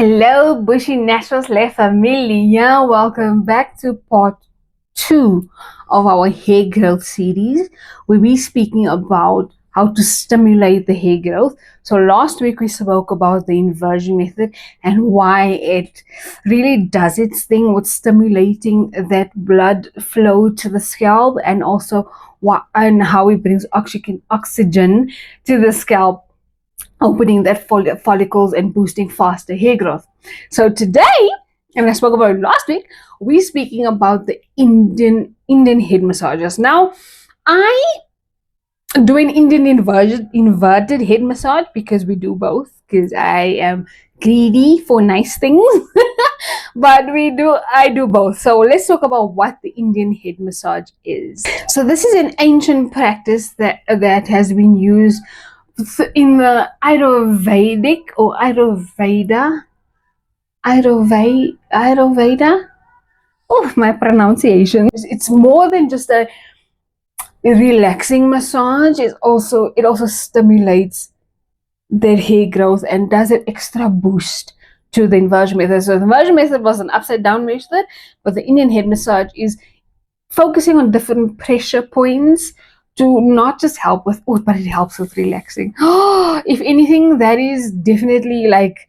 Hello, Bushie Naturals Familia. Welcome back to part 2 of our hair growth series. We'll be speaking about how to stimulate the hair growth. So last week we spoke about the inversion method and why it really does its thing with stimulating that blood flow to the scalp, and also how it brings oxygen to the scalp, opening that follicles and boosting faster hair growth. So today, and I spoke about it last week, we're speaking about the Indian head massages. Now, I do an Indian inverted head massage because we do both, because I am greedy for nice things. But I do both. So let's talk about what the Indian head massage is. So this is an ancient practice that has been used in the Ayurvedic or Ayurveda. Oh, my pronunciation. It's more than just a relaxing massage. It also stimulates their hair growth and does an extra boost to the inversion method. So the inversion method was an upside down method, but the Indian head massage is focusing on different pressure points to not just help with, but it helps with relaxing. If anything, that is definitely like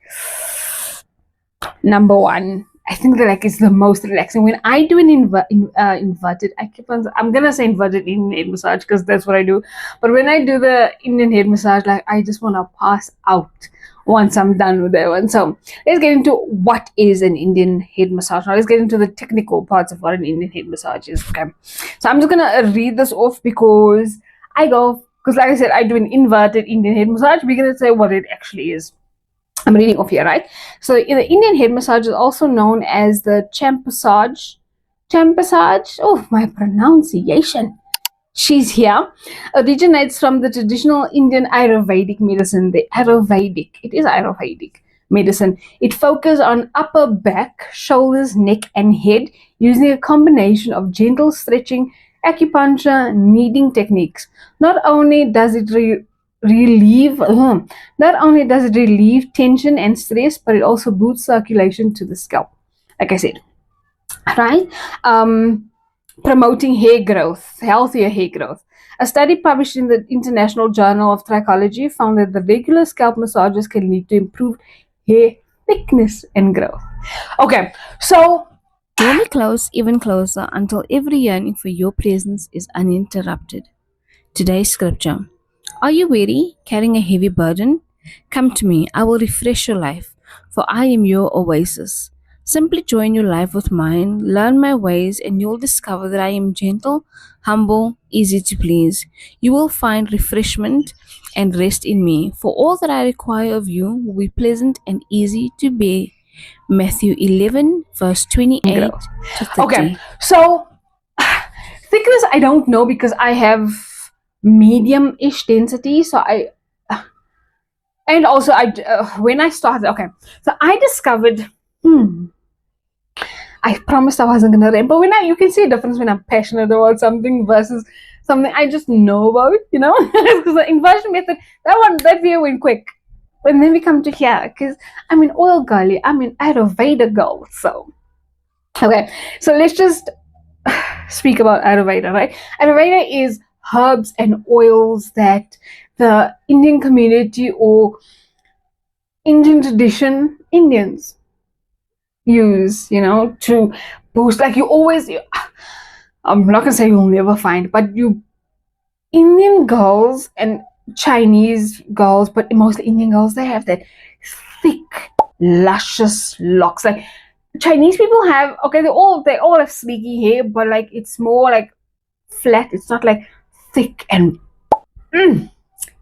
number one. I think that it's the most relaxing. When I do an inverted, I'm gonna say inverted Indian head massage because that's what I do. But when I do the Indian head massage, I just want to pass out once I'm done with that one. So let's get into what is an Indian head massage. Now let's get into the technical parts of what an Indian head massage is. Okay, so I'm just gonna read this off because like I said, I do an inverted Indian head massage. We're gonna say what it actually is. I'm reading off here, right? So in the Indian head massage is also known as the Champissage. Oh, my pronunciation. She's here. Originates from the traditional Indian Ayurvedic medicine. It is Ayurvedic medicine. It focuses on upper back, shoulders, neck, and head using a combination of gentle stretching, acupuncture, kneading techniques. Not only does it relieve tension and stress, but it also boosts circulation to the scalp, like I said, right? Promoting hair growth, healthier hair growth. A study published in the International Journal of Trichology found that the regular scalp massages can lead to improved hair thickness and growth. Okay, so Draw me close, even closer, until every yearning for your presence is uninterrupted. Today's scripture. Are you weary, carrying a heavy burden? Come to me, I will refresh your life, for I am your oasis. Simply join your life with mine, learn my ways, and you'll discover that I am gentle, humble, easy to please. You will find refreshment and rest in me, for all that I require of you will be pleasant and easy to bear. Matthew 11, verse 28 to 30. Okay, so thickness I don't know because I have medium-ish density, so when I started, okay, so I discovered I promised I wasn't gonna rant, but you can see a difference when I'm passionate about something versus something I just know about, because the inversion method, that video went quick, and then we come to here because I'm an oil girly, I'm an Ayurveda girl. So okay, so let's just speak about Ayurveda, right? Ayurveda is herbs and oils that the Indian community or Indian tradition Indians use, to boost. I'm not gonna say you'll never find, but Indian girls and Chinese girls, but mostly Indian girls, they have that thick, luscious locks. Like Chinese people have, okay, they all have sleeky hair, but it's more like flat. It's not like thick and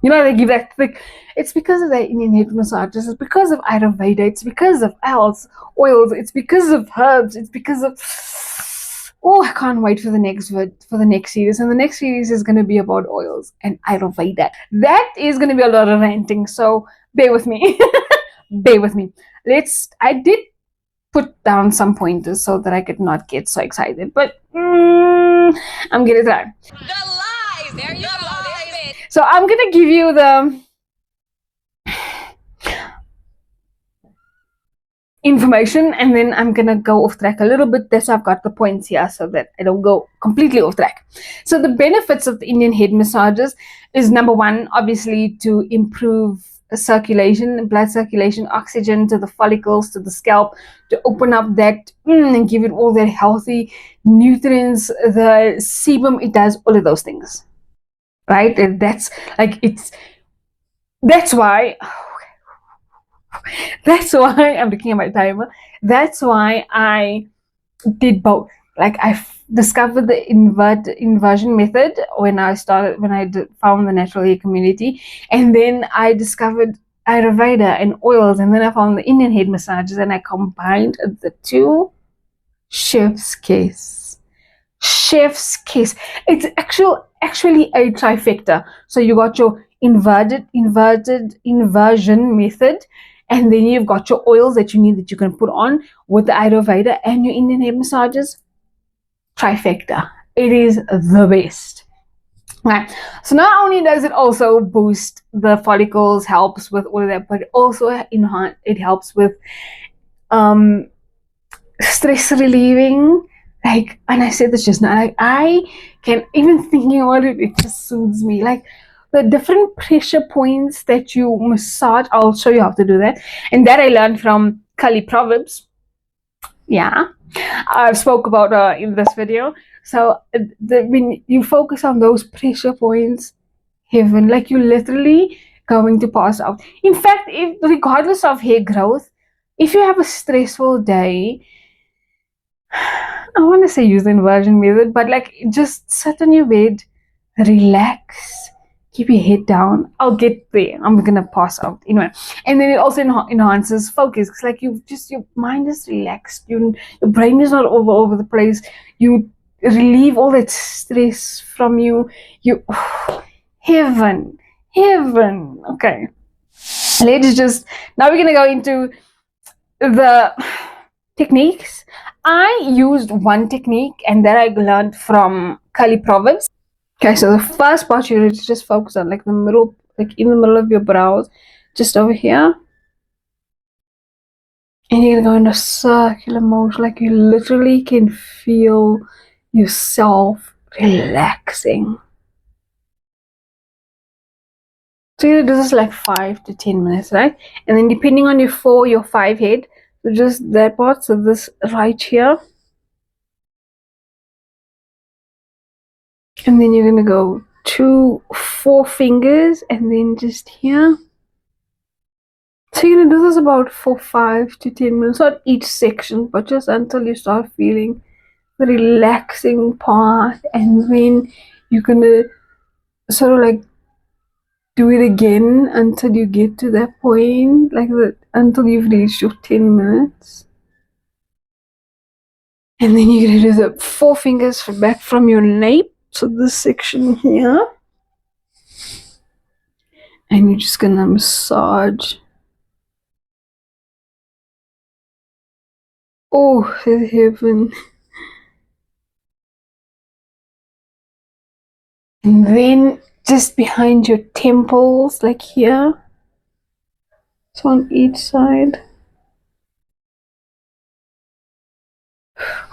they give that thick. It's because of the Indian head massages. It's because of Ayurveda. It's because of oils. It's because of herbs. It's because of I can't wait for the next series. And the next series is going to be about oils and Ayurveda. That is going to be a lot of ranting. So bear with me. Bear with me. I did put down some pointers so that I could not get so excited, but I'm gonna try. The lies. There you go. So I'm gonna give you the information, and then I'm gonna go off track a little bit. That's why I've got the points here so that I don't go completely off track. So the benefits of the Indian head massages is, number one, obviously to improve circulation, blood circulation, oxygen to the follicles, to the scalp, to open up that and give it all that healthy nutrients, the sebum. It does all of those things, right? And that's why I'm looking at my timer. That's why I did both. Like, I discovered the inversion method when I found the natural hair community, and then I discovered Ayurveda and oils, and then I found the Indian head massages, and I combined the two. Chef's kiss. It's actually a trifecta. So you got your inversion method, and then you've got your oils that you need that you can put on with the Ayurveda and your Indian head massages. Trifecta. It is the best. Right. So not only does it also boost the follicles, helps with all of that, but also it helps with stress relieving. Like, and I said this just now, like, I can, even thinking about it, it just soothes me. Like, the different pressure points that you massage, I'll show you how to do that. And that I learned from Kali Proverbs. Yeah, I've spoke about in this video. So when you focus on those pressure points, heaven, like, you're literally going to pass out. In fact, regardless of hair growth, if you have a stressful day, I want to say use the inversion method, but like, just sit on your bed, relax, keep your head down. I'll get there. I'm gonna pass out anyway. And then it also enhances focus. It's like your mind is relaxed. Your brain is not over the place. You relieve all that stress from you. Heaven. Okay. Now we're gonna go into the techniques. I used one technique, and that I learned from Kali Proverbs. Okay, so the first part you need to just focus on, like, the middle, like in the middle of your brows, just over here. And you're gonna go in a circular motion, like you literally can feel yourself relaxing. So you do this like 5 to 10 minutes, right? And then depending on your 4, your 5 head, so just that part, so this right here. And then you're gonna go 2, 4 fingers, and then just here. So you're gonna do this about for 5 to 10 minutes, not each section, but just until you start feeling the relaxing part, and then you're gonna sort of like do it again until you get to that point, like that, until you've reached your 10 minutes. And then you're gonna do the 4 fingers back from your nape, so this section here, and you're just gonna massage. Oh, heaven. And then just behind your temples, like here, so on each side.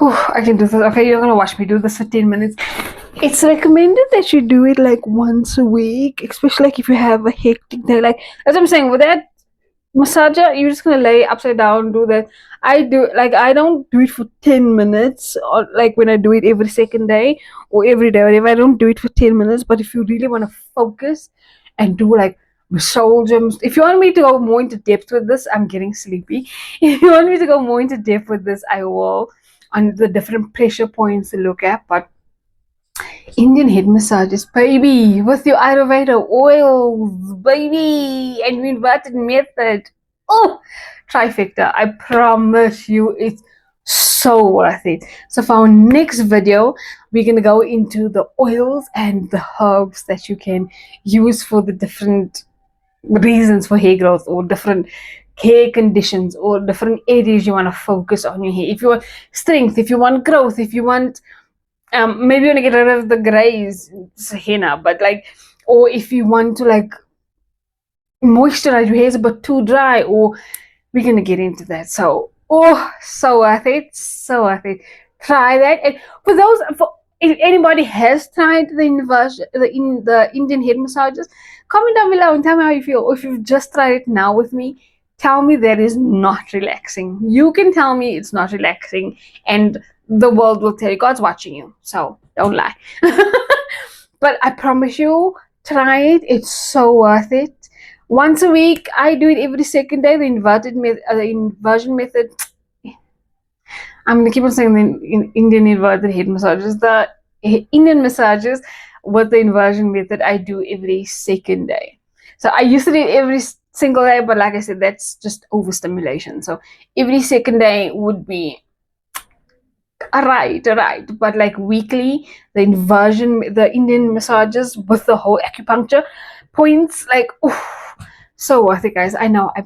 Oh, I can do this. Okay, you're gonna watch me do this for 10 minutes. It's recommended that you do it like once a week, especially like if you have a hectic day. Like, as I'm saying, with that massager, you're just gonna lay upside down, do that. I don't do it for 10 minutes, or like when I do it every second day or every day, whatever. I don't do it for 10 minutes. But if you really want to focus and do like shoulders, if you want me to go more into depth with this, I'm getting sleepy. If you want me to go more into depth with this, I will, on the different pressure points to look at. But Indian head massages, baby, with your Ayurveda oils, baby, and your inverted method. Oh, trifecta. I promise you, it's so worth it. So for our next video, we're going to go into the oils and the herbs that you can use for the different reasons for hair growth, or different hair conditions, or different areas you want to focus on your hair. If you want strength, if you want growth, if you want maybe you want to get rid of the grays, it's henna, but like, or if you want to like moisturize your hair, is a bit too dry, or we're gonna get into that. So Oh, so worth it. So worth it. Try that. And if anybody has tried the Indian head massages, comment down below and tell me how you feel. Or if you've just tried it now with me, tell me that is not relaxing. You can tell me it's not relaxing, and the world will tell you God's watching you. So don't lie. But I promise you, try it. It's so worth it. Once a week, I do it every second day. The inversion method. I'm gonna keep on saying the Indian inverted head massages. The Indian massages with the inversion method, I do every second day. So I used to do it every single day, but like I said, that's just overstimulation. So every second day would be alright. But like weekly, the Indian massages with the whole acupuncture points, like, oof, so worth it, guys. I know I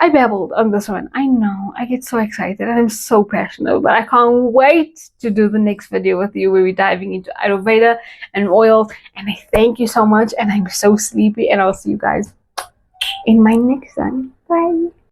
babbled on this one. I know I get so excited and I'm so passionate, but I can't wait to do the next video with you where we're diving into Ayurveda and oils. And I thank you so much, and I'm so sleepy, and I'll see you guys in my next one. Bye.